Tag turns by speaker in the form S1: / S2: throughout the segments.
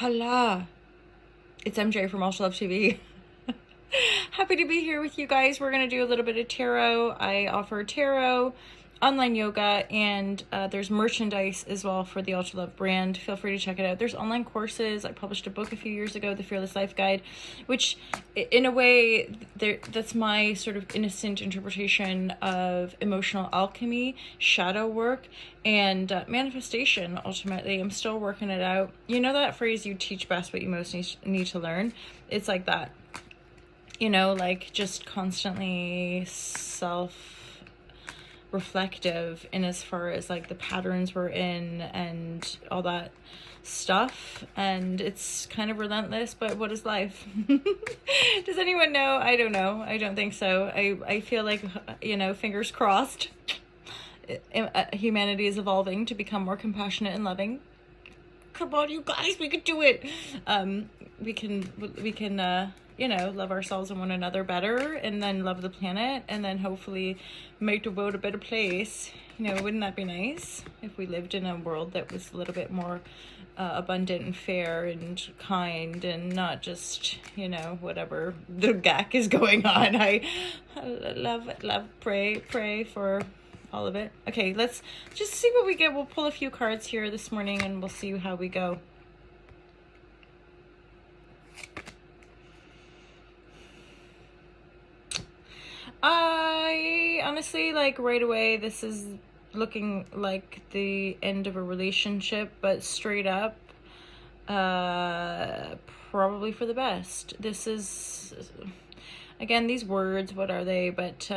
S1: Hola, it's MJ from All Love TV. Happy to be here with you guys. We're going to do a little bit of tarot. I offer tarot, online yoga, and there's merchandise as well for the Ultra Love brand. Feel free to check it out. There's online courses. I published a book a few years ago, The Fearless Life Guide, which in a way, that's my sort of innocent interpretation of emotional alchemy, shadow work, and manifestation. Ultimately, I'm still working it out. You know that phrase, you teach best what you most need to learn? It's like that. Like just constantly self-reflective in as far as like the patterns we're in and all that stuff. And it's kind of relentless, but what is life? Does anyone know? I don't know. I don't think so. I feel like, fingers crossed, humanity is evolving to become more compassionate and loving. Come on, you guys, we could do it. We can love ourselves and one another better, and then love the planet, and then hopefully make the world a better place. Wouldn't that be nice if we lived in a world that was a little bit more abundant and fair and kind, and not just, whatever the gack is going on. I love, pray for all of it. Okay, let's just see what we get. We'll pull a few cards here this morning and we'll see how we go. I honestly, like, right away, this is looking like the end of a relationship, but straight up, probably for the best. This is, again, these words, what are they? But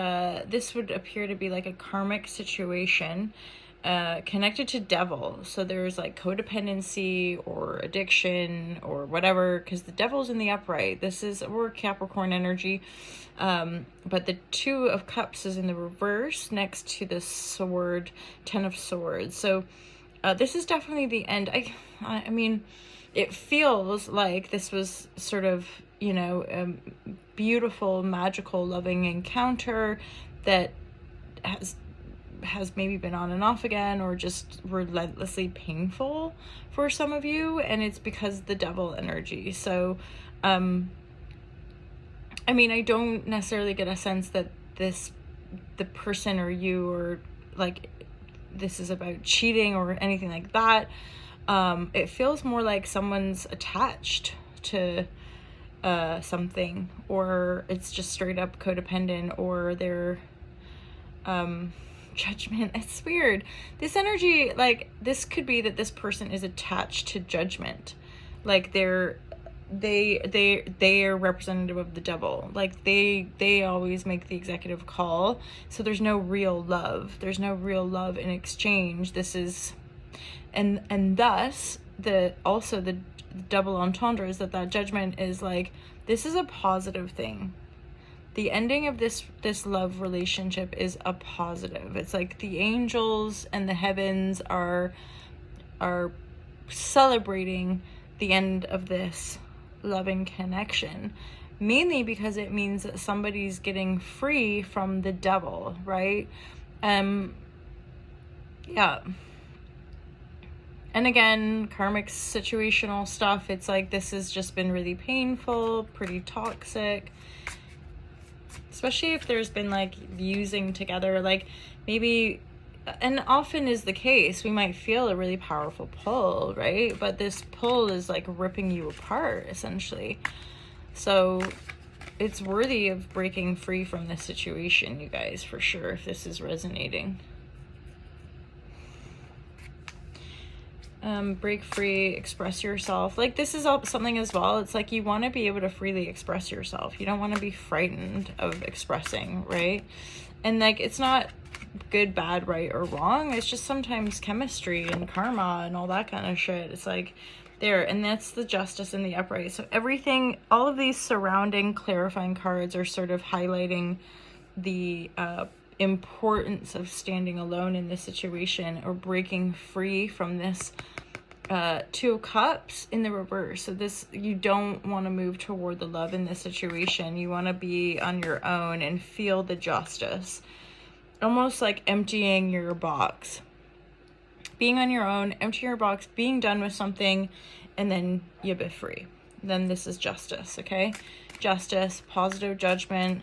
S1: this would appear to be like a karmic situation connected to devil. So there's like codependency or addiction or whatever, because the devil's in the upright. We're Capricorn energy. But the Two of Cups is in the reverse next to the sword, Ten of Swords. So this is definitely the end. I mean, it feels like this was sort of, beautiful, magical, loving encounter that has maybe been on and off again, or just relentlessly painful for some of you, and it's because the devil energy. So I don't necessarily get a sense that the person or you, or like this is about cheating or anything like that. It feels more like someone's attached to something, or it's just straight up codependent, or they're judgment. It's weird. This energy, like, this could be that this person is attached to judgment. Like they are representative of the devil. Like they always make the executive call. So there's no real love. There's no real love in exchange. This is, and thus the double entendre is that judgment is like, this is a positive thing. The ending of this love relationship is a positive. It's like the angels and the heavens are celebrating the end of this loving connection, mainly because it means that somebody's getting free from the devil, right? Yeah. And again, karmic situational stuff, it's like this has just been really painful, pretty toxic. Especially if there's been like using together, like maybe, and often is the case, we might feel a really powerful pull, right? But this pull is like ripping you apart, essentially. So it's worthy of breaking free from this situation, you guys, for sure, if this is resonating. Break free, express yourself. Like, this is something as well. It's like you want to be able to freely express yourself. You don't want to be frightened of expressing, right? And like, it's not good, bad, right, or wrong. It's just sometimes chemistry and karma and all that kind of shit. It's like there, and that's the Justice in the upright. So everything, all of these surrounding clarifying cards are sort of highlighting the importance of standing alone in this situation, or breaking free from this Two of Cups in the reverse. So this, you don't want to move toward the love in this situation. You want to be on your own and feel the justice, almost like emptying your box, being on your own, empty your box, being done with something, and then you'll be free. Then this is justice, okay? Justice, positive judgment.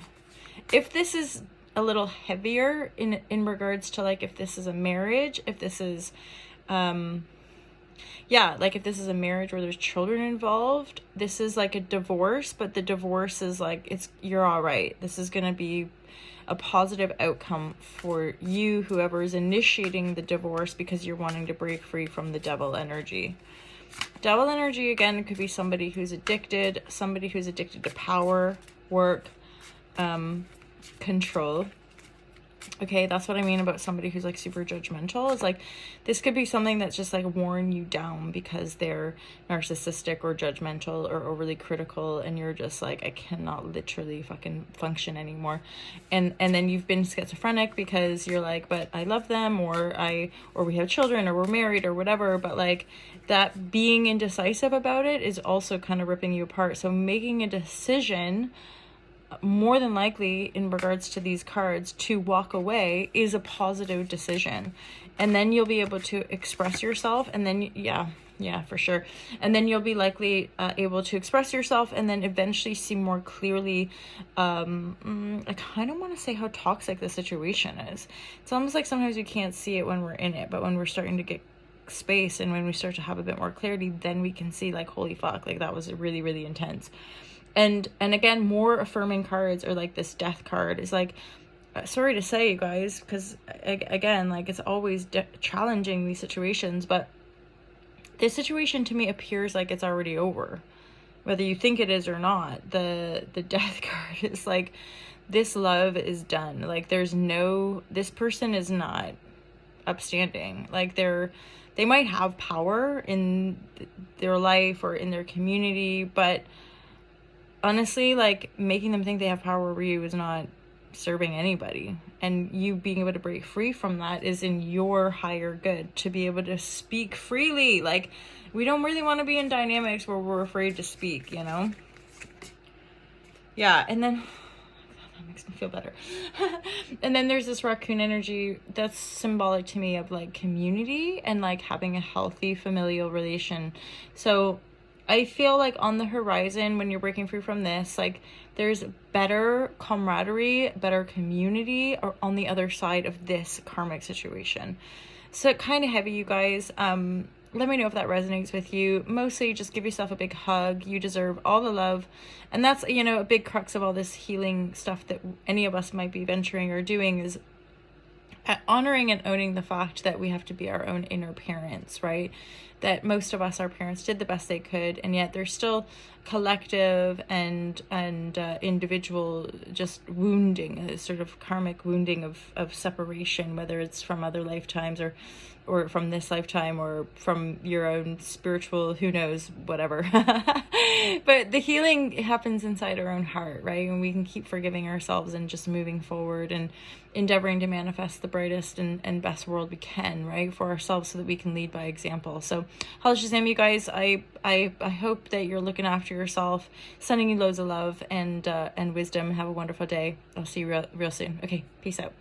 S1: If this is a little heavier in regards to like if this is a marriage, if this is like if this is a marriage where there's children involved, this is like a divorce, but the divorce is like, you're all right. This is going to be a positive outcome for you, whoever is initiating the divorce, because you're wanting to break free from the devil energy. Devil energy, again, could be somebody who's addicted to power, work, control. Okay, that's what I mean about somebody who's like super judgmental. Is like, this could be something that's just like worn you down because they're narcissistic or judgmental or overly critical, and you're just like, I cannot literally fucking function anymore. And then you've been schizophrenic because you're like, but I love them, or we have children, or we're married, or whatever, but like that being indecisive about it is also kind of ripping you apart. So making a decision, more than likely in regards to these cards, to walk away is a positive decision, and then you'll be able to express yourself, and then yeah, for sure, and then you'll be likely able to express yourself, and then eventually see more clearly. I kind of want to say how toxic the situation is. It's almost like sometimes we can't see it when we're in it, but when we're starting to get space and when we start to have a bit more clarity, then we can see like, holy fuck, like that was really, really intense. And again, more affirming cards, or like this death card is like, sorry to say, you guys, because again, like it's always challenging, these situations, but this situation to me appears like it's already over, whether you think it is or not. The death card is like, this love is done. Like this person is not upstanding. Like they might have power in their life or in their community, but honestly, like making them think they have power over you is not serving anybody, and you being able to break free from that is in your higher good, to be able to speak freely. Like, we don't really want to be in dynamics where we're afraid to speak, you know? Yeah, and then that makes me feel better. And then there's this raccoon energy that's symbolic to me of like community and like having a healthy familial relation. So I feel like on the horizon, when you're breaking free from this, like there's better camaraderie, better community, or on the other side of this karmic situation. So kind of heavy, you guys. Let me know if that resonates with you. Mostly just give yourself a big hug. You deserve all the love. And that's, you know, a big crux of all this healing stuff that any of us might be venturing or doing, is honoring and owning the fact that we have to be our own inner parents, right? That most of us, our parents did the best they could, and yet there's still collective and individual just wounding, a sort of karmic wounding of separation, whether it's from other lifetimes or from this lifetime, or from your own spiritual, who knows, whatever. But the healing happens inside our own heart, right? And we can keep forgiving ourselves and just moving forward and endeavoring to manifest the brightest and best world we can, right, for ourselves, so that we can lead by example. So Halashazam, you guys, I hope that you're looking after yourself, sending you loads of love and wisdom. Have a wonderful day. I'll see you real soon. Okay, peace out.